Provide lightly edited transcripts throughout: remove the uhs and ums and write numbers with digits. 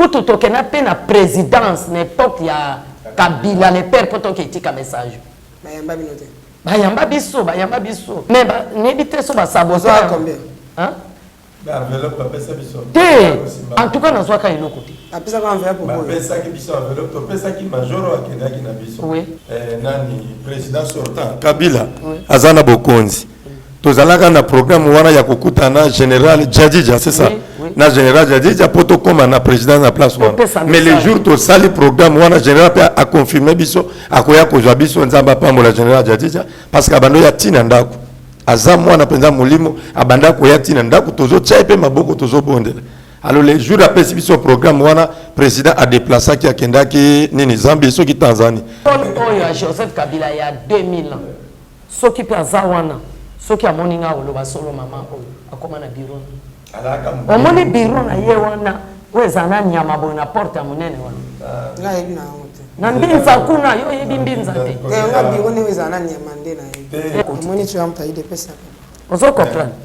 pour tout toke na pe na présidence n'époque ya Kabila le père pour toke etika message bayamba binote bayamba biso mais n'ébite so ba saboter combien hein enveloppe pesa biso en tout cas na zwaka eloko te apesa ko enveloppe pour pesa ki biso enveloppe pesa ki majoro akendaki na biso nani président sortant Kabila azana bokonzi tozalaka na programme wana ya kokutana général Jadija c'est ça na général Jadija poto koma na président na place wana mais le jour to sali programme wana général a confirmé biso akoya kozwa biso nzamba pambola général Jadija parce que abando ya tina ndako aza mwana penza molimo abanda koya tina ndako tozo tshai pe maboko tozo bondela. Alors le jour après ce programme wana président a déplacé qui akendaki nini Zambie so ki Tanzanie oyo Joseph Kabila ya 2000 ans soki pe azawana soki amoninga oloba solo mama oyo akoma na bureau omoni bureau na ye wana wezana nyama boyo na porte ya monene wana ngai na honte na mbinza kuna yo yebi mbinza te nga bureau ne wezana nyama nde na ye omoni tu amta ide pesa ozo comprendre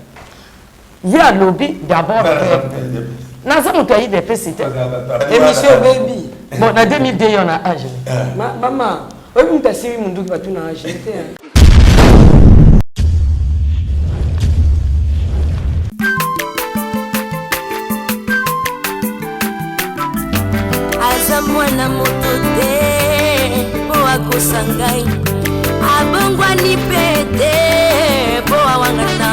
ya lobby d'abord naza moto ayi de pesi te émission baby bon na 2002 yo na âge mama oyo mtasiri munduki batu na âge te mwana moto te po akosangai abongwani pete po awangana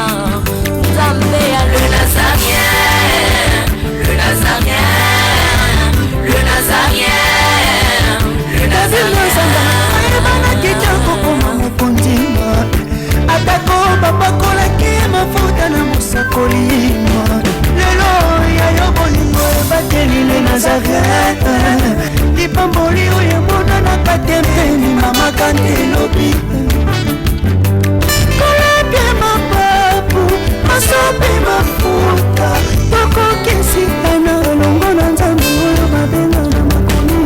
nzambe ya le nazarien le nazarien le nazarien le nazarien bana kitoko koma mokondima atako bapakolaki mafuta na mosakolima lelo yayo bolingo ebateli le nazarien lipamboli oyo emonanaka tempeni mama kandelobi kolapie mapapu masope mafuta tokokesikana longo na nzambe oyo babenga na makomi.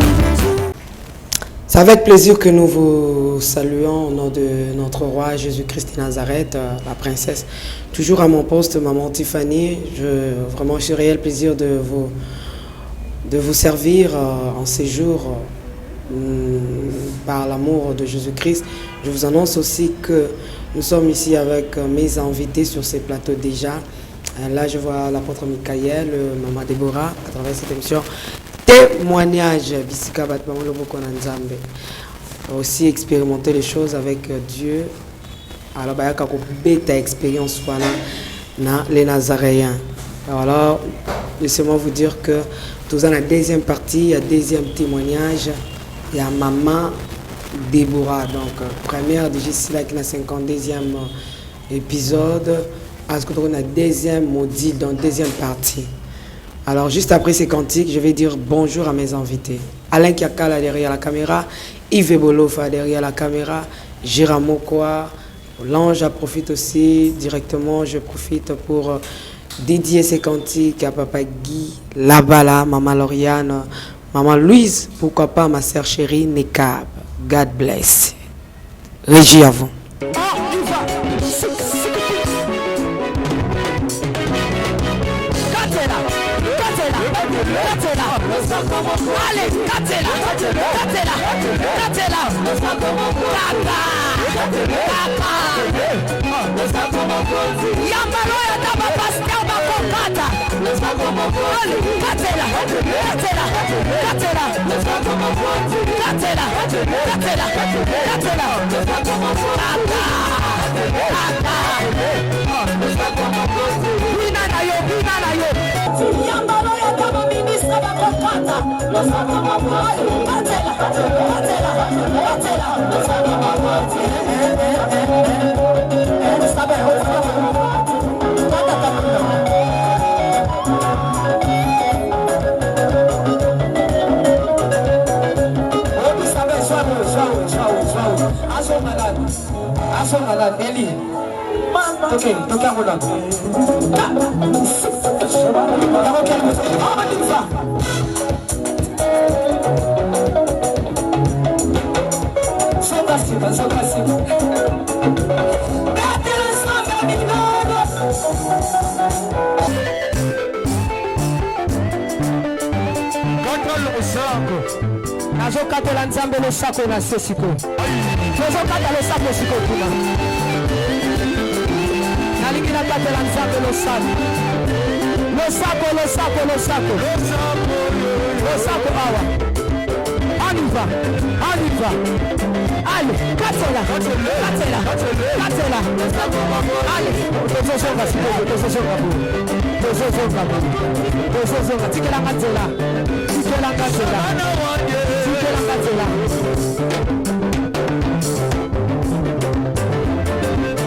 C'est avec plaisir que nous vous saluons au nom de notre roi Jésus-Christ de Nazareth, la princesse. Toujours à mon poste, maman Tiffany, vraiment j'ai réel plaisir de vous servir en ces jours par l'amour de Jésus-Christ. Je vous annonce aussi que nous sommes ici avec mes invités sur ces plateaux déjà. Là, je vois l'apôtre Michael, maman Déborah, à travers cette émission. Témoignage, Bisika Batman Loboko Nzambe. Aussi expérimenter les choses avec Dieu. Alors, il y a une bête expérience dans les Nazaréens. Alors, laissez-moi vous dire que tout dans la deuxième partie, il y a deuxième témoignage. Il y a maman Déborah. Donc, première de Gisela qui est dans le 52e épisode. Est-ce que on a deuxième module dans la deuxième partie? Alors, juste après ces cantiques, je vais dire bonjour à mes invités. Alain Kiakala derrière la caméra, Yves Bolofa derrière la caméra, Gérard Mokoa, L'Ange profite aussi directement. Je profite pour dédier ces cantiques à Papa Guy, Labala, Maman Lauriane, Maman Louise, pourquoi pas ma sœur chérie Nekab. God bless. Régie à vous. Allez, Katela, Katela, Katela, Yambalo ya taba pastel bakokata. Allez, Katela, Katela, Katela, Katela, Katela, Katela, Yambalo ya taba ministre bakokata. Ok, donc à Roland. nazokatela nzambe losako na se sikoyo tozokata losako sikoyo kuna nalingi nakatela nzambe losako awa on y va allez katela allez tozozonga sikoyo tozozonga tikelanga nzela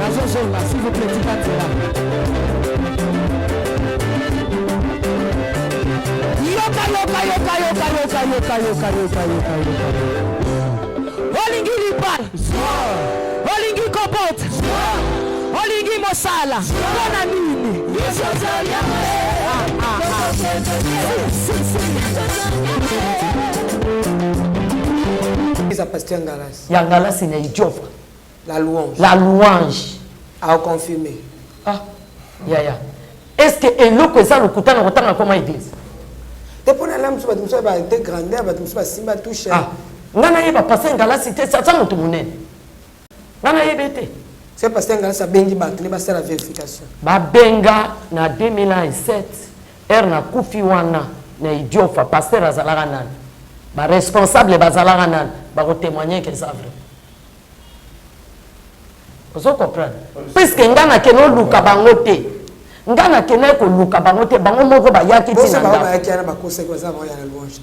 nazozonga s'il vous plaît tika nzela yoka olingi libala olingi kobote olingi mosala mpona nini Yangalas il est Joffre. La louange. La louange. A confirmé. Ah, ya. Est-ce que eloko eza lokuta na kotanga koma église? Depuis la lame sur la ba été grandeur ba tumso ba simba touché. Ah, ngana yeba passer Yangalas c'était ça moto monene. Ngana yebete. C'est parce que Yangalas a bengi ba tele ba faire la vérification. Ba benga na 2007 na kufi wana na Idiofa pasteur azalaka nani. Ba responsable bazalaka nani ba ko témoigner que ça vrai. Vous comprenez? Puisque ngana keno luka bango te. Ngana keno ko luka bango te bango moko ba yaki tina. Ba yaki na ba conseil ko za ba ya louange.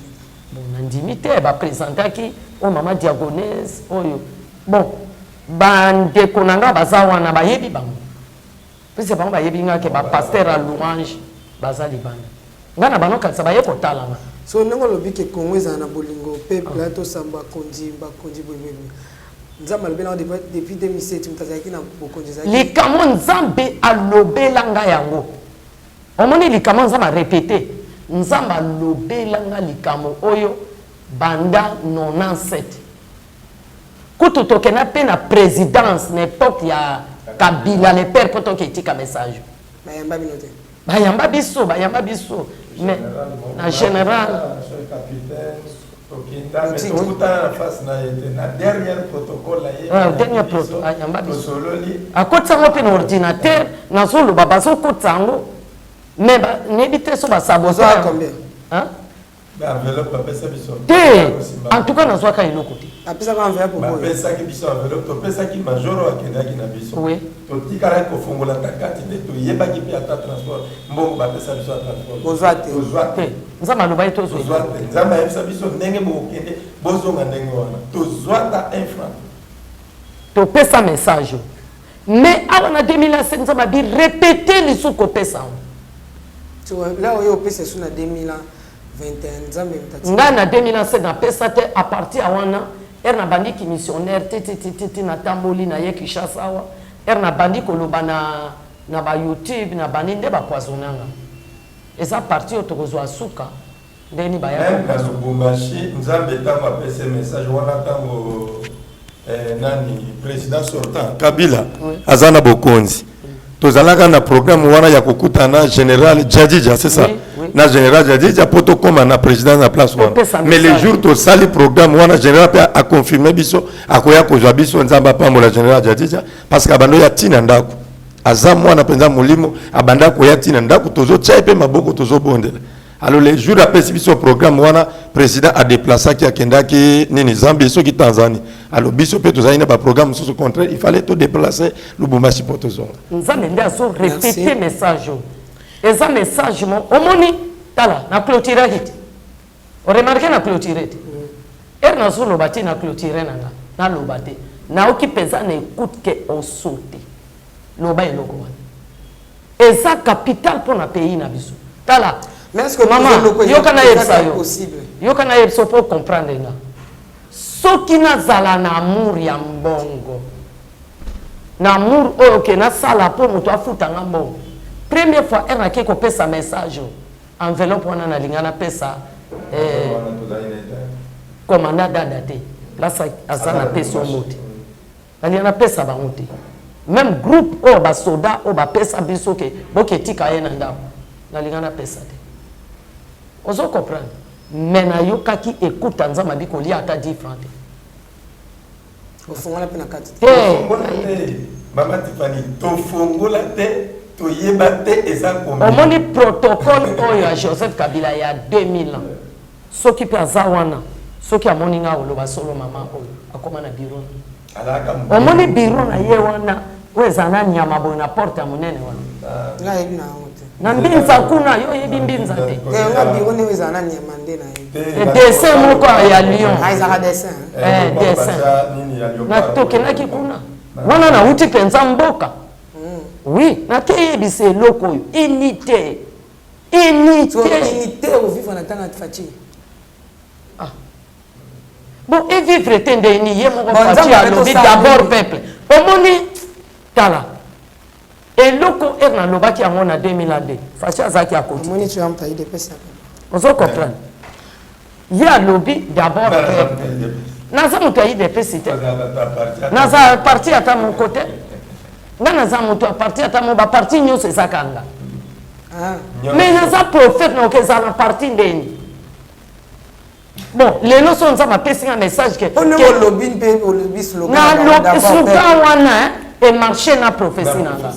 Bon nandimité ba présenter ki o mama diagonese oyo. Bon bande konanga bazawana ba yebi bango. Puisque bango ba yebi ngake ba pasteur à louange bazali banda. Ngana banoka sa ba yeko talanga. So ndongo lobi ke Congo ezana bolingo peuple ato samba kondi boyebe. Nzambe alobela depuis 2007 mutazaki na bokonzi zaki. Likamo nzambe alobela nga yango. Omoni likamo nzambe répété. Nzambe alobela nga likamo oyo banda 97. Kutu tokena pe na présidence n'époque ya Kabila le père poto ke tika message. Bayamba biso. Mais en général dernier protocole à côté de l'ordinateur na solo baba so kotango mais n'ébite so ba saboteur combien en tout cas na soka iloko te apesa ko enveloppe pour pesa ki biso enveloppe to pesa ki majoro akendaki na biso oui to tikala ko fongola takati de to yebaki pe ata transport mbongo ba pesa biso transport bozwate nzama loba to zo nzama yebisa biso ndenge bokende bozonga ndenge wana to zwata 1 franc to pesa message mais avant 2007 nzama bi répéter les sous pesa là oyo pesa suna 2021 nzambe mtati ngana 2007 na pesa te à partir à wana na bandi ki missionnaire titi na tamboli na ye Kinshasa wa na bandi koloba na ba YouTube na bandi nde ba poisonanga eza parti otokozwa suka ndeni ba ya même na Lubumbashi nzambe tama pesa message wana tango nani président sortant Kabila azana bokonzi tozalaka na programme wana ya kokutana général Jadija c'est ça na général Jadija poto koma na président na place wana mais les jours to sali programme wana général a confirmé biso akoya kozwa biso nzamba pambo la général Jadija parce que abando ya tina ndako azamwa na penza molimo abanda ko ya tina ndako tozo tshaipe maboko tozo bondela. Alors les jours après ce programme wana président a déplacé qui akendaki nini Zambie so ki Tanzanie. Alors biso pe tozali na ba programme sur ce contraire il fallait tout déplacer Lubumbashi pour tozonga. Nzambe ndia so répéter message. Eza message mo omoni tala na clôturer hit. O remarquer na clôturer. Na so lobati na clôturer nanga na lobate. Na okipeza na écoute que on saute. Loba eloko wana. Eza capital pour na pays na biso. Tala mais est-ce que maman yokana yebisa yo possible yokana yebisa pour comprendre nga soki nazala na amour ya mbongo na amour oyo ke nasala po moto afutanga mbongo première fois eraki kopesa message enveloppe wana nalinga napesa commandant dada te place aza na pesa omote nalinga napesa bango te même groupe oyo basoda oyo bapesa biso ke boketika ye na ndako nalinga napesa te. Vous comprenez? mais na yokaki écoute nzambe abi kolia ata 10 francs ofongola pe na kati Maman Tiffany tofongola te toyeba te eza combien omoni protocole oyo ya Joseph Kabila ya 2000 ans soki pe aza wana soki amoni nga oloba solo mama oyo akoma na bureau omoni bureau na ye wana oyo eza na nyama boye na porte ya monene wana na mbinza kuna yo yebi mbinza te dessin moko ya lion dessin natokendaki kuna wana nauti mpenza mboka oui nakeyebisa eloko oyo unité bon evivre te ndeni ye moko pati alobi d'abord peuple omoni tala eloko nalobaki yango na 2002 faci azalaki akoti ozo comprendre ye alobi d'abord peuple naza moto ya idps te naza parti ata moko te nga naza moto ya parti ata mo baparti nyonso ezaka nga mais naza prophète na okeza na parti ndeni bon lelo so nzambe apesi nga message ke na slogan wana emarché na prophétie na nga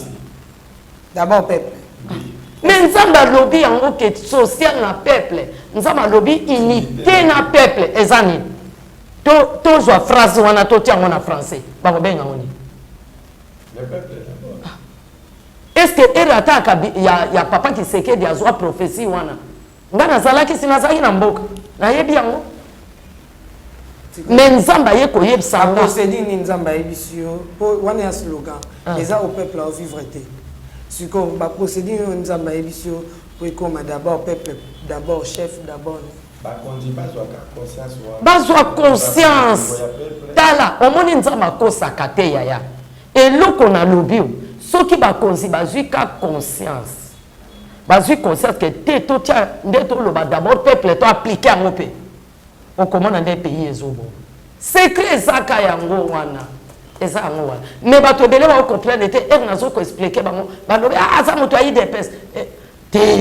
d'abord peuple mais nzambe alobi yango ke social na peuple nzambe alobi unité na peuple eza nini tozwa phrase wana totia yango na français bakobenga ngo nini est-ce que erataka ya papa Kisekedi azwa prophétie wana nga nazalaki si nazalaki na mboka nayebi yango mais nzambe aye koyebisa nga procédure nzambe ayebisi yo po wana ya slogan eza au peuple à vivre te siko ba procédure nzambe ayebisi yo po ekoma d'abord peuple d'abord chef d'abord bazwa conscience tala omoni nzambe akosaka te yaya eloko nalobi o soki bakonzi bazwi ka conscience bazwi conscience ke te totia nde toloba d'abord peuple to appliqué yango mpe okomona nde pays ezobo secret ezaka yango wana eza yango wana mais bato ebele baocomprendre te ere nazo koexplike bango balobi aza moto ya idps te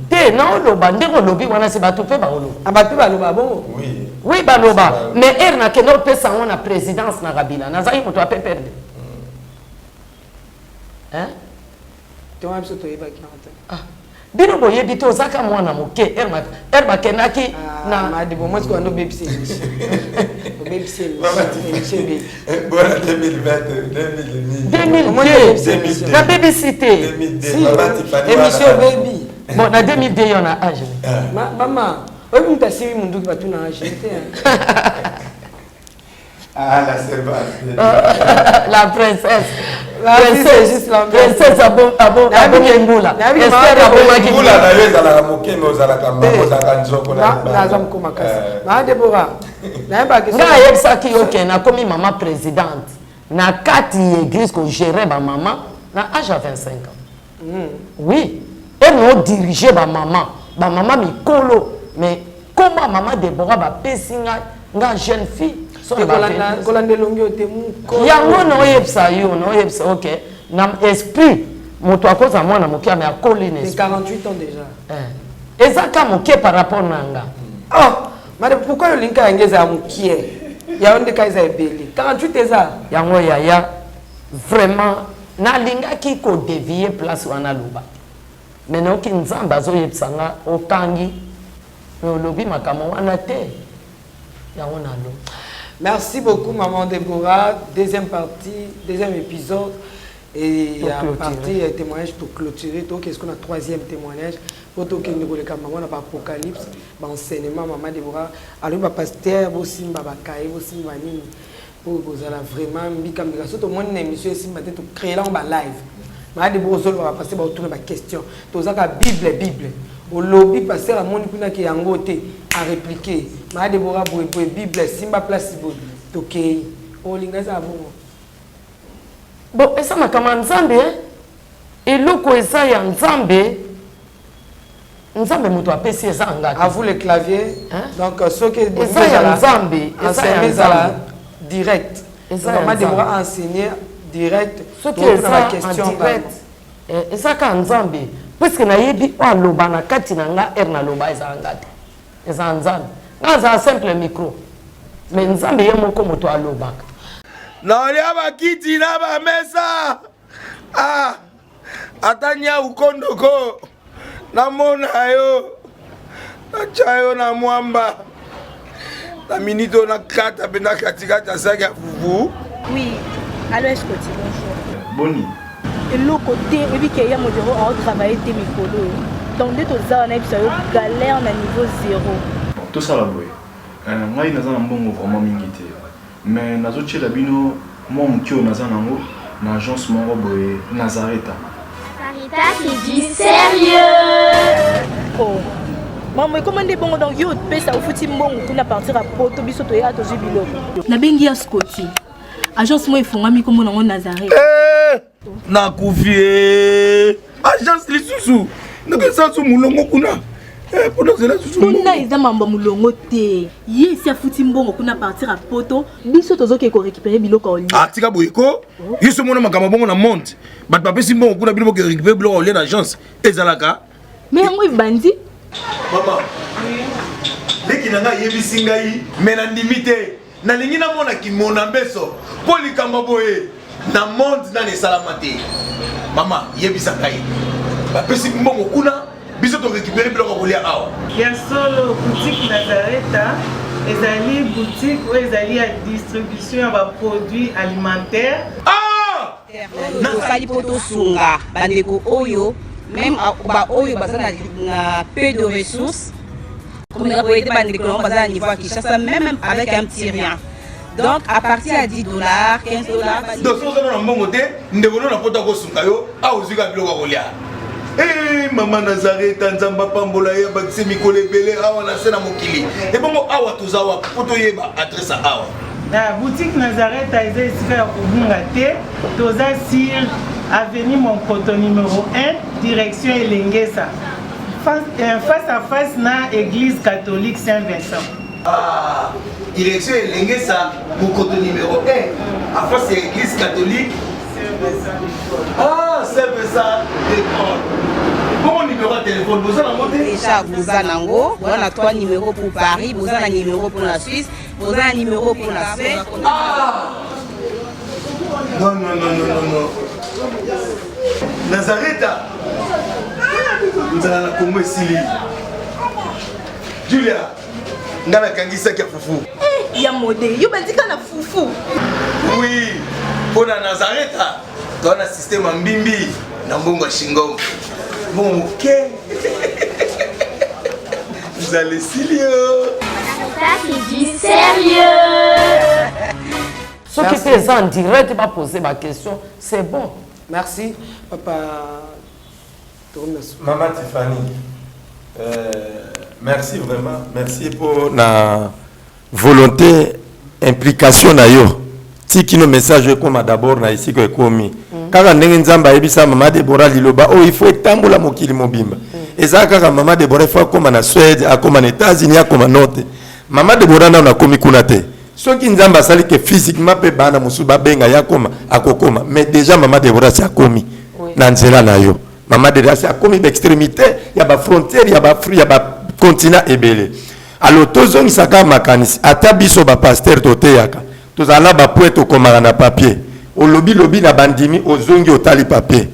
te naoloba ndenge olobi wana se bato mpe baoloba bato baloba bongo oui baloba mais ere nakende opesa yango na présidence na Kabila nazali moto ape perde bino boyebi te ozaka mwana moke ere bakendaki na 2002 na BBC te émission baby bon na 2002 yo na age mama oyebi mutu asimi munduki batu na age te la servante la princesse princesse abongengula Esther abongaki ngula na yo ezalaka moke me ozalaka ozalaka nzoko naza mokoma kasi maa Debora nayebaki nga ayebisaki yo ke nakomi mama présidente na kati église kogere bamama na age ya 25 ans oui eno dirige bamama mikolo mais koma mama Debora bapesi nga jeune fille yango naoyebisa yo naoyebisa ok na esprit moto akoza mwana moke me akoli na 48 ans déjà ezaka moke par rapport na nga mais pourquoi yolinga yango eza ya mokie yango ndeka eza ebele 48 eza yango yaya vraiment nalingaki kodevie place wana loba mais naoki nzambe azoyebisa nga okangi me olobi makambo wana te yango nalo. Merci beaucoup, Maman Déborah. Deuxième partie, deuxième épisode. Et il y a partie témoignage pour clôturer. Donc, est-ce qu'on a troisième témoignage? Pour tout le monde, on a Apocalypse, enseignement, Maman Déborah. Alors, le pasteur, aussi, Babakaï, aussi, Manini. Pour vous allez vraiment, comme ça, tout le monde est monsieur, si vous tout créer là, on va live. Maman Déborah, on va passer par tourner ma question. Tout ça, Bible. Au lobby, passer à mon époux qui est en côté. À répliquer. Ma Déborah pour Bible, Simba place ok. Oh lingaza bon, et ça m'a comme Nzambe et loko esa ya Nzambe muto apesi esa ngaki. À vous le clavier. Donc ceux qui esa ya Nzambe, esa ya Nzambe direct. Ma Déborah enseigner direct. Ceux qui esa en direct. Esa ka Nzambe parce que nayebi o aloba na kati na nga na loba eza ngate eza nzambe nga za simple micro mais nzambe ye moko moto alobaka na lia bakiti na ba mesa atanya ukondoko na mona yo na chayo na mwamba na minito na kata bena katikata saki ya fufu. Oui, alors est-ce que tu bonjour Boni et le côté et puis qu'il y a mon bureau à travailler des micros donc dès que ça on a eu galère na niveau 0 tout ça la boy moi il naza na mbongo vraiment mingi te mais nazo tchela bino moi mukio naza nango na agence moko boy Nazareta qui dit sérieux. Oh maman comment des bons donc yo pesa au fouti mbongo kuna partir à poto biso to ya to jibilo na bengi ya Scotty agence moi ifungami comme nango Nazareta na kufie agence lisusu ndeke sansu mulongo kuna pour cela susu kuna eza mambo mulongo te yesi afuti mbongo kuna partir à poto biso tozoke ko récupérer biloko oli tika boyeko yiso mona makama bongo na monte bat papesi mbongo kuna biloko ko récupérer biloko oli na agence ezalaka mais yango ibandi mama leki nanga yebisi ngai mais na ndimite na lingi na mona kimona mbeso polikamba boye na monde na salama te mama yebisa ngai bapesi mbongo kuna biso to récupérer biloko kolia awa ya solo boutique Nazareta ezali boutique où ezali ya distribution ya ba produits alimentaires nakosali po tosunga bandeko oyo même ba oyo baza na peu de ressources comme on a bandeko baza na niveau à Kinshasa même avec un petit rien. Donc à partir à $10, $15. Donc si on a un bon côté, nous devons nous apporter au sungayo, à aux yeux de l'Olia. Eh maman Nazareta nzamba pambola ya bakise mikole belé awa na sena mokili. Et bon awa tuzawa poto yeba adresse awa. La boutique Nazareta est ici à Obungate, toza sur avenue Monkoto numéro 1, direction Elengesa. Face à face na église catholique Saint-Vincent. Ah, direction Elengesa, Monkoto numéro 1, à face de l'église catholique Saint-Vincent. Ah, Saint-Vincent d'école. Bon numéro de téléphone, vous en avez déjà vous en on a 3 numéros pour Paris, vous en un numéro pour la Suisse, vous en un numéro pour la Suède. Ah! Non. Nazareta. Nous allons la Congo Sili. Julia, ngana kangisa kia fufu. Ya modé, yo bandika na fufu. Oui, pour la Nazareta, dans un système en bimbi, na mbongo shingo. Bon, ok. Vous allez Silio. Qui dit sérieux. Ceux qui étaient en direct, pas poser ma question, c'est bon. Merci, papa. Maman Tiffany, merci vraiment. Merci pour la volonté, implication d'ailleurs. Si qui nos messages comme d'abord na ici que commis. Kaka ndenge nzamba ebisa mama Deborah liloba oh il faut etambola mokili mobimba. Eza kaka mama Deborah faut comme na Suède, comme en États-Unis, comme en Note. Mama Deborah na komi kuna te. Soki nzamba sali que physiquement pe bana musuba benga ya koma akokoma mais déjà mama Deborah c'est akomi na nzela na yo. Mama Deborah c'est akomi d'extrémité, ya ba frontière, ya ba free, ya ba continent ebele. Alors tozongi saka makanisi atabiso ba pasteur toteyaka. Tozala ba poète komara na papier. Au lobby na bandimi ozongi otali papier.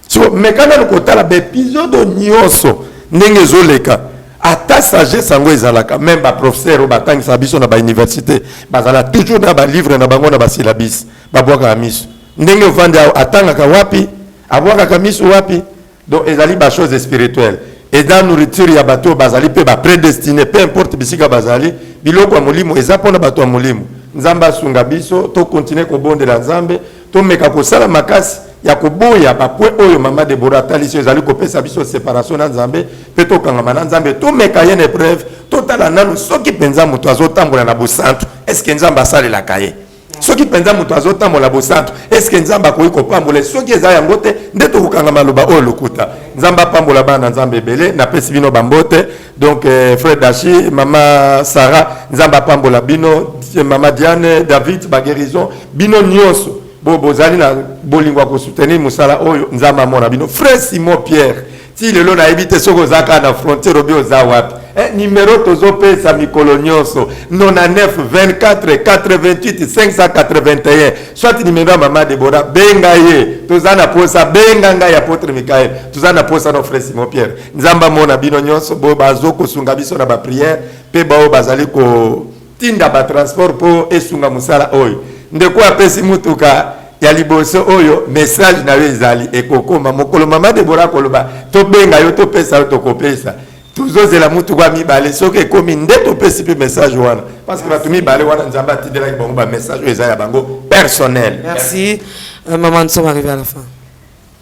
So mekana lokotala be épisode nyonso ndenge zoleka ata sagesse sango ezalaka même ba professeur batangi sabiso na ba université bazala toujours na ba livre na bango na ba syllabus babwaka miso ndenge vanda atangaka wapi abwaka miso wapi donc ezali ba chose spirituelle et dans nourriture ya bato bazali pe ba prédestiné peu importe bisika bazali biloko ya molimo ezapona bato ya molimo nzamba sunga biso to continuer ko bondela nzambe to meka ko sala makasi ya koboya ba point oyo mama Deborah talisi ezali ko pesa biso séparation na nzambe pe to kangama na nzambe to meka yene preuve to tala nanu soki penza muto azotambola na bosantu est-ce que nzamba sale la kaye soki penza muto azotambola bosantu est-ce que nzamba ko pambola soki eza yango te ndeto kokangama loba oyo lokuta nzamba pambola bana nzambe belé na pesi bino bambote donc frère Dashi mama Sarah nzamba pambola bino mama Diane David ba guérison bino nyonso bozali na bolingwa ko soutenir musala oyo nzamba mona bino frère Simon Pierre ti lelo na ebite soko zaka na frontière obi ozawapi numéro tozo pesa mikolo nyonso 99 24 88 581 soit numéro Maman Deborah benga ye tozana posa benga ngai apôtre Michael tozana posa no frère Simon Pierre nzamba mona bino nyonso bo bazoko sunga biso na ba prière pe bao bazali ko tinda ba transport po esunga musala oyo ndeko apesi mutuka ya liboso oyo message na ezali ekokoma mokolo Maman Deborah koloba to benga yo to pesa yo to kopesa tuzozela mutuka mibale soke komi nde to pesi pe message wana parce que batumi bale wana nzamba tindela bango ba message eza ya bango personnel. Merci. Maman, nous sommes arrivés à la fin.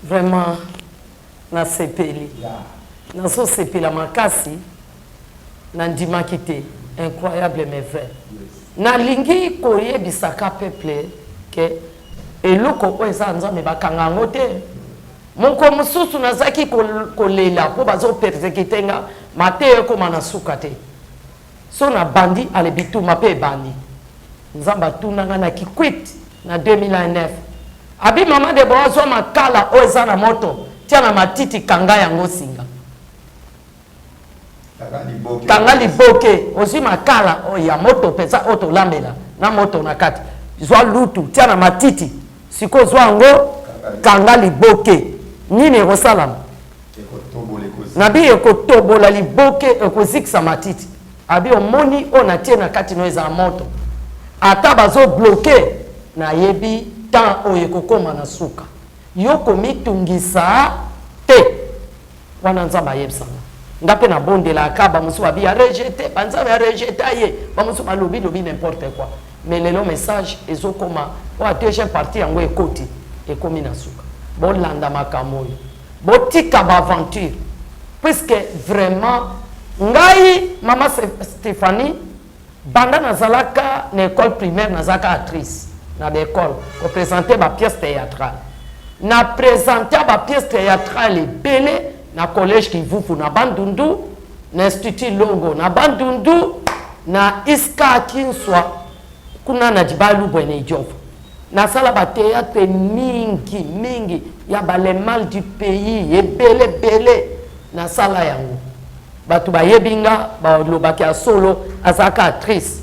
Vraiment na sepeli na so sepela makasi na ndima kité incroyable mais vrai na lingi koyebisaka peuple que eloko oza nzambe bakanga ngote moko mususu nazaki kolela po bazo persécuter nga mateye koma na sukate so na bandi ale bituma pe bandi nzamba tunanga na kikwit na 2009 abi Maman Deborah zo makala oza na moto tia na matiti kanga yango singa kanga liboke ozi makala ya moto pesa oto lambela na moto na kati zwa lutu tia na matiti siko zwa ngo kanga liboke nini ekosalama nabi ekotobola liboke ekozikisa matiti abi omoni o na tie na kati no eza moto ata bazo bloke na yebi temps oyo ekokoma na suka yo komitungisa te wana nzamba yebisanga ngape na bondela akaba musu abi ya rejeté banzamba ya rejeté ye ba musu malobi lobi n'importe quoi mais lelo message ezokoma wa deuxième partie yango ekoti ekomi na suka bolanda makambo oyo botika ba aventure puisque vraiment ngai Maman Stéphanie banda nazalaka na école primaire nazalaka actrice na l'école pour présenter ma pièce théâtrale na présenter ma pièce théâtrale belé na collège Kivufu na Bandundu na institut Longo na Bandundu na Iska Kinswa kuna na Dibalu Bwene Diof na sala ba théâtre mingi ya ba les mal du pays et belé na sala yango batu ba yebinga ba lobaki a solo azaka actrice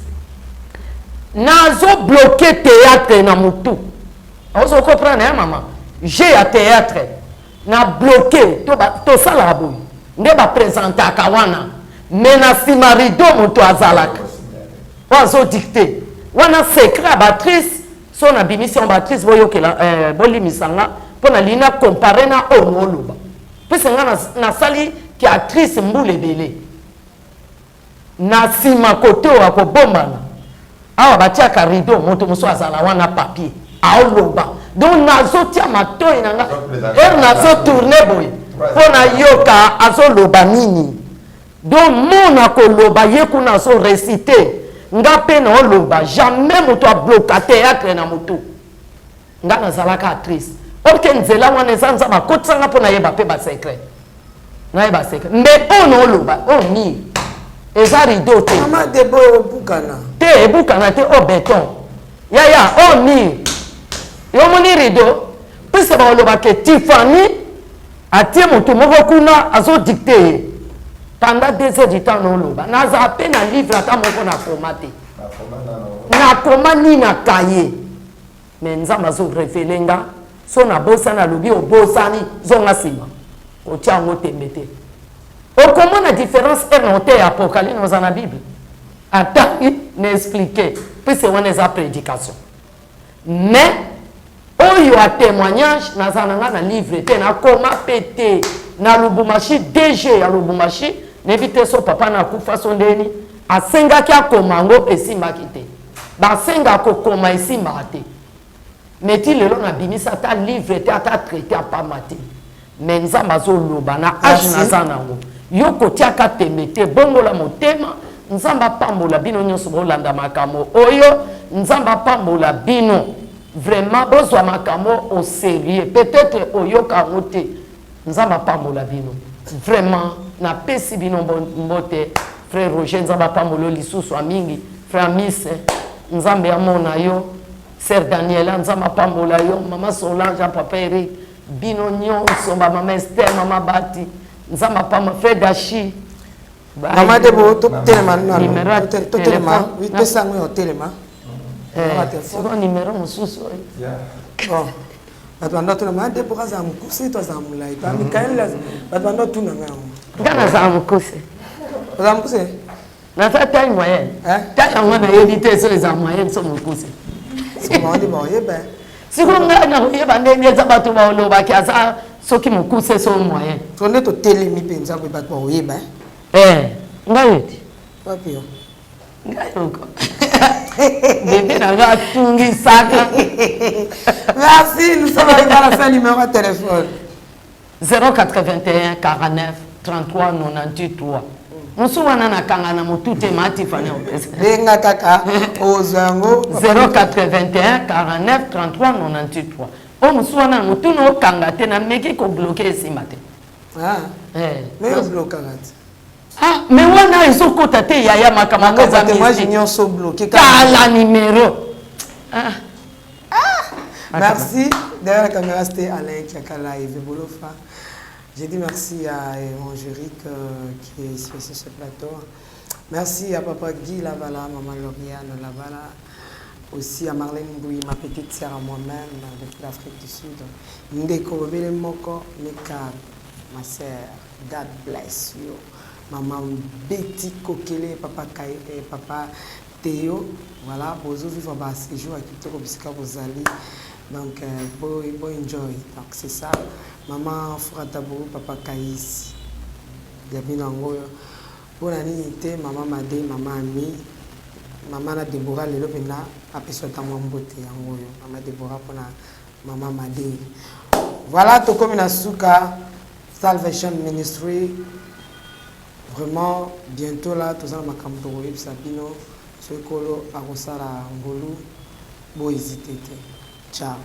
nazo bloqué théâtre na mutu ozo comprendre hein maman j'ai à théâtre na bloqué to sala boy nde ba présenter kawana mais na sima rideau mutu azalaka ozo dicté wana secret actrice so na bimission actrice boyokela bolimisanga pona lina comparer na onoluba pese nga na sali ki actrice mbule belé na sima kote wa ko bombana awa batiaka rideau moto muso azala wana papier aoloba donc nazo tia matoi nanga nazo tourner boy pona yoka azoloba nini donc mona koloba yeku nazo réciter nga pe na oloba jamais moto a bloqué théâtre na moto nga nazalaka actrice ok nzela wana ezanza bakotisanga pona yeba pe ba secret na yeba secret mais ono oloba oni eza rideau te Maman Deborah bukana te bukana te o béton ya oni yo moni rideau pese ba oloba ke Tiffany atie moto moko kuna azo dicter pendant 2 heures du temps no oloba na za pe na livre ata moko na komate na komani na kaye mais nzamba zo révéler nga so na bosana lobi obosani zonga sima otia ngo tembete comment la différence est notée apocalypse dans la Bible attends n'expliquer puis c'est une prédication mais oyo a témoignage na zananga na livre te na koma pété na Lubumbashi DG ya Lubumbashi n'évite so papa na kufa sondeni asenga ki akomango esimba kite ba senga ko koma esimba te mais ti lelo na bimisa ta livre te ata traité pa maté mais nzamba zo loba na age na zanango yoko tiaka temete bongola motema nzamba pambola bino nyonso bolanda makamo oyo nzamba pambola bino vraiment bozwa makamo au sérieux peut-être oyoka ngote nzamba pambola bino vraiment na pesi bino mbote frère Roger nzamba pambola lisusu mingi frère Miss nzambe amona yo sœur Daniela nzamba pambola yo mama Solange papa Eric bino nyonso ba mama Esther mama Bati Nzamba pas mon frère Dashi. Maman de beau, tout tellement non. Tout tellement. Oui, tout ça moi au tellement. C'est mon numéro mon sous. Bon. Batwanda tu na mande pour ça me couser toi ça me là. Pas Michael là. Batwanda tu na ngam. Kana ça me couser. Ça me couser. Na ta taille moyenne. Taille moi na éviter sur les moyennes sur me couser. C'est moi dit bon, ben. Si vous n'avez pas de mieux à battre au loba qui a ça, ce qui me cousse sur le moyen. On est au télé, mi pensa que battre au yeba. Ngaïti. Pas pire. Bébé n'a pas tout mis ça. Merci, nous sommes arrivés à la fin numéro de téléphone. 081 49 33 98 3. Musuwana na kangana mutute mati fanya opesa. Denga kaka ozango 081 49 33 98 3. O musuwana mutuno kangate na meki ko bloquer simate. Mais bloquer ngati. Mais wana ezokota te yaya makamaka za moi j'ignore so bloqué kala numéro. Merci. Derrière la caméra c'était Alain Kiakala et Vebolofa. J'ai dit merci à mon jury qui est ici sur ce plateau. Merci à Papa Guy Lavala, Maman Lauriane Lavala. Aussi à Marlène Bouy, ma petite sœur à moi-même depuis l'Afrique du Sud. Ndeko Bele Moko, Meka, ma sœur, God bless you. Maman Betty Kokele, Papa Kaye, Papa Théo. Voilà, pour vous vivre à séjour à Kitoko Bisika Bozali. Donc, bon enjoy. Donc, c'est ça. Maman Furatabou, Papa Kaïs. Il y a bien un gros. Pour la nuit, maman Madé, maman Ami. Maman a Déborah, le lopena, a personne à mon beauté. Maman Déborah pour la maman Madé. Voilà, tout comme une Souka, Salvation Ministry. Vraiment, bientôt là, tout ça, ma camtoro, Sabino, Soikolo, Arosara, Ngolu. Bon, hésitez. Ciao.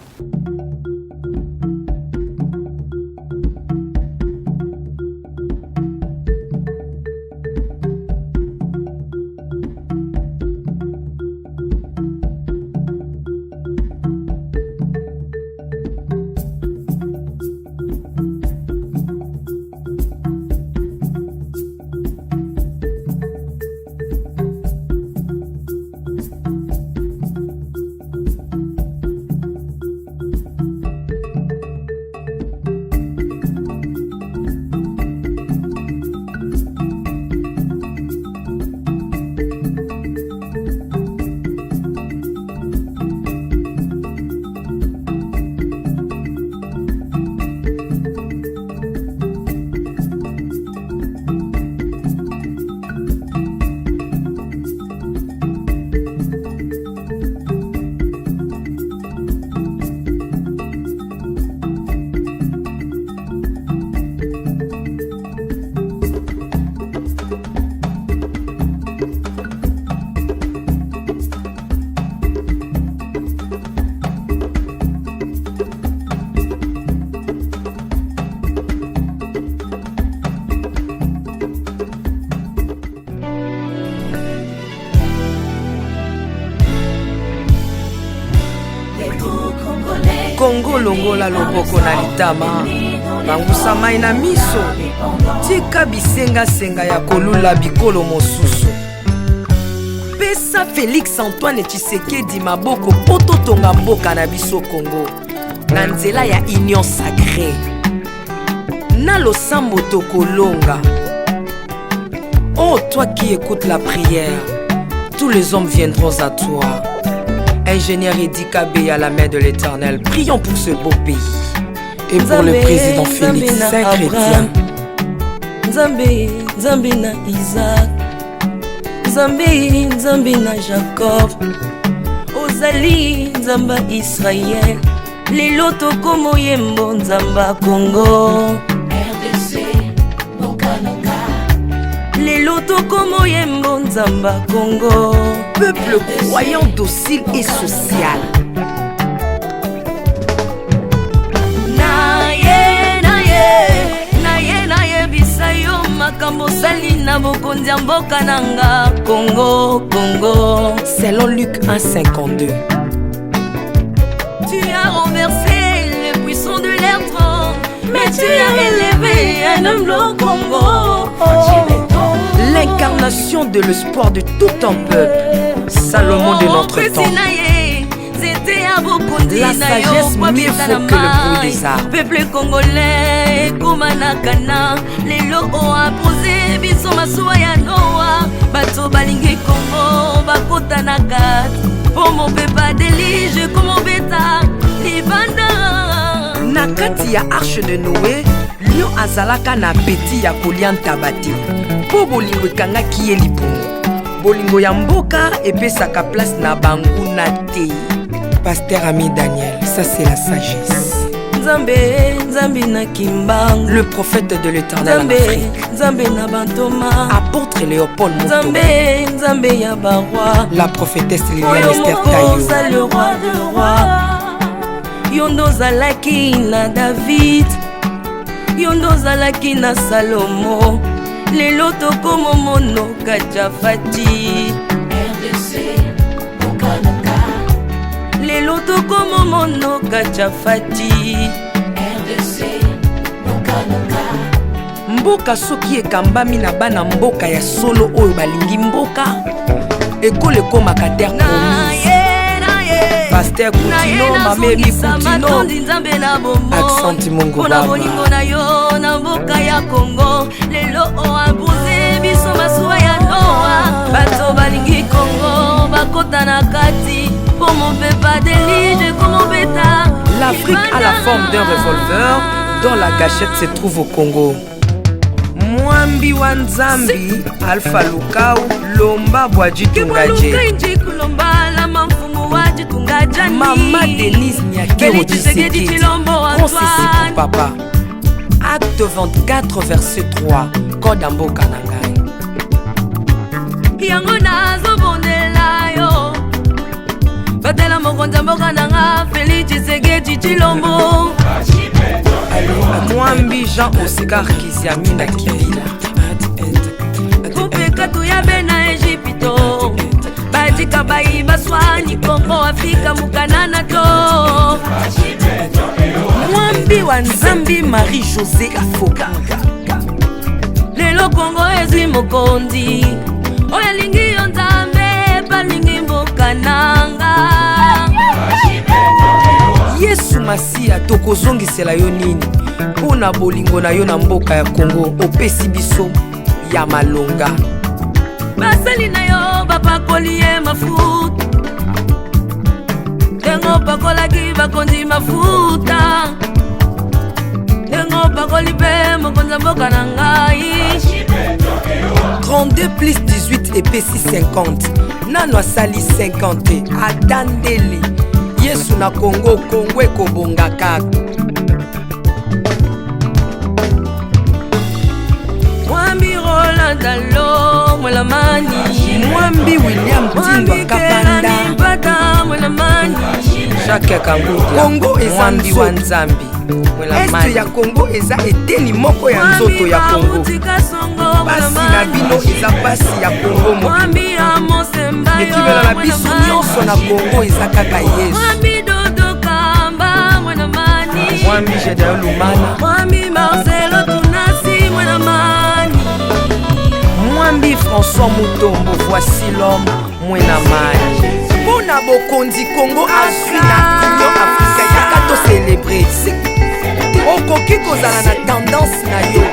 Congo longola loboko na litama bangusa mai na miso tika bisenga ya kolula bikolo mosusu pesa Félix Antoine Tshisekedi maboko poto tonga mboka na biso Congo na nzela ya union sacrée na losambo tokolonga. Oh toi qui écoutes la prière, tous les hommes viendront à toi. Ingénieur Edi Kabé à la main de l'Éternel, prions pour ce beau pays. Et pour le président Félix Saint-Chrétien. Nzambe, Nzambe na Isaac, Nzambe na Jacob, Ozali, Nzamba Israël, Lelo tokomo yembo Nzamba Congo, RDC, Nokananga, Lelo tokomo yembo Nzamba Congo. Peuple croyant docile et social. Naye bisayo makambo sali na bokonzi mboka nanga Congo. Selon Luc 1,52. Tu as renversé les puissants de l'air trône mais tu as élevé un homme au Congo. L'incarnation de l'espoir de tout un peuple, Salomon de notre temps. La sagesse mieux faut que le bruit des arbres. Peuple congolais, Komanakana, les lots ont posé, biso masuwa ya Noa, bato balingi Congo, bakota na kat, pour mon pepa délige, comme mon bêta, libanda. Nakati ya arche de Noé, lion azalaka na peti ya kolia ntabati, po bolingo ekangaki ye libumu. Bolingo ya mboka epesaka place na bangu na te. Pasteur Ami Daniel, ça c'est la sagesse. Nzambe, Nzambe na Kimbang, le prophète de l'Éternel en Afrique. Nzambe na Bantoma, apôtre Léopold Moutouma. Nzambe, Nzambe ya Barwa, la prophétesse Liliane Esther Tayo. Le roi de roi, Yondo zalaki na David, Yondo zalaki na Salomo, lelo tokomo mono Kachafati. Lelo tokomo mono Kachafati. Mboka soki ekambami na bana mboka ya solo oyo balingi mboka ekole ekomaka terre promise. Pasteur Koutino, Mameri Koutino, Accent Mongo Baba. Bolingo na yo na mboka ya Congo, lelo oabuse biso masuwa ya Noa, bato balingi Congo bakota na kati. L'Afrique a la forme d'un revolver dont la gâchette se trouve au Congo. Mwambi Wanzambi, Alpha Lukau, Lomba Bwadji Tungaje. Maman Denise Nyakero Tshisekedi, Consissi pour papa. Acte 24, verset 3, Code Amboka Nangai. Batela mokonza mboka nanga Félix Tshisekedi Tshilombo. Mwambi Jean Oscar Kiziami na Kibila. Kupeka tuyabe na Egypto, batika bayi baswani Kongo Afrika mukanana to. Mwambi wa Nzambi Marie-José Afoka. Lelo Kongo ezwi mokonzi oya lingi yo Nzambe balingi mboka nanga. Yesu Masia tokozongisela yo nini mpona bolingo na yo na mboka ya Congo opesi biso ya malonga. Basali na yo bapakoli ye mafuta, ndengo pakolaki bakonzi mafuta, ndengo pakoli mpe mokonza mboka na ngai. 32 plus 18 epesi 50, nano asali 50 atandeli. Yesu na Congo, Congo ekobonga kaka. Mwambi Roland Dalo Mwelamani, Mwambi William Tindwa Kapanda, Jacques Kangudia, Congo eza Mwambi wa Nzambi Mwelamani. Este ya Congo eza eteni moko ya nzoto ya Congo. Basi na bino eza basi ya Congo moko. Ekibela na biso nyonso na Congo eza kaka Yesu. Mwambi Jedayo Lumana, Mwambi Marcelo Tunasi Mwenamani, Mwambi François Mutombo, voici l'homme Mwenamani. Pona bokonzi Congo azwi na Union Africaine yaka to célébrer. Okoki kozala na tendance na yo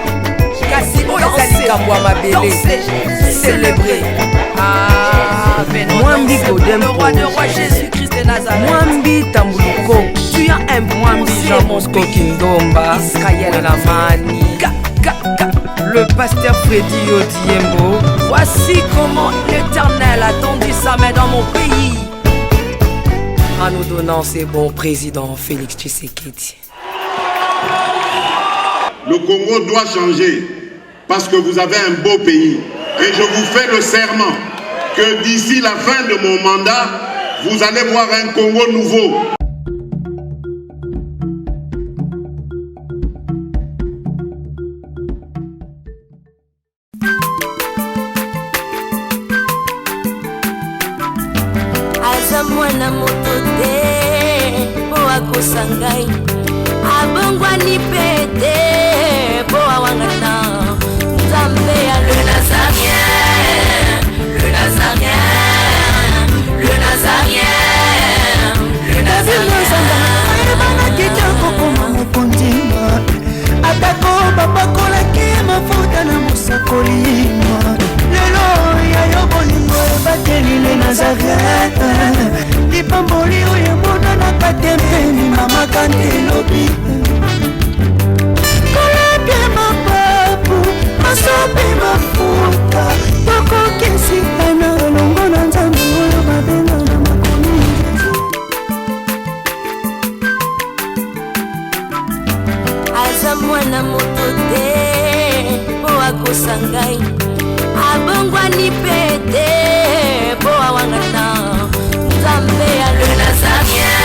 kasi oyo eza likambo ya mabele célébrer. Mwambi Godempo, Mwambi Tambuluko, tu as un Mwambi Jean Mosco Kindomba, Israël Lamani, le pasteur Freddy Odiembo. Voici comment l'Éternel a tendu sa main dans mon pays en nous donnant ses bons présidents Félix Tshisekedi. Le Congo doit changer parce que vous avez un beau pays et je vous fais le serment que d'ici la fin de mon mandat, vous allez voir un Congo nouveau. Aza mwana moto te po akosa ngai, abongwani pete po awangata nzambe ya le nazarien, le nazarien, le nazarien, le nazarien. Ebana kitoko koma mokondima atako bapakolaki mafuta na mosakolima lelo yayo bolingo ebateli le nazarien lipamboli oyo emonanaka tembeni mama kandi elobi koleke mapapu masopi mafuta tokokisika na elongo na nzambe oyo babenga na makomi aza mwana moto te po akosa ngai abongwani pete po awangata nzambe ya le nazarien.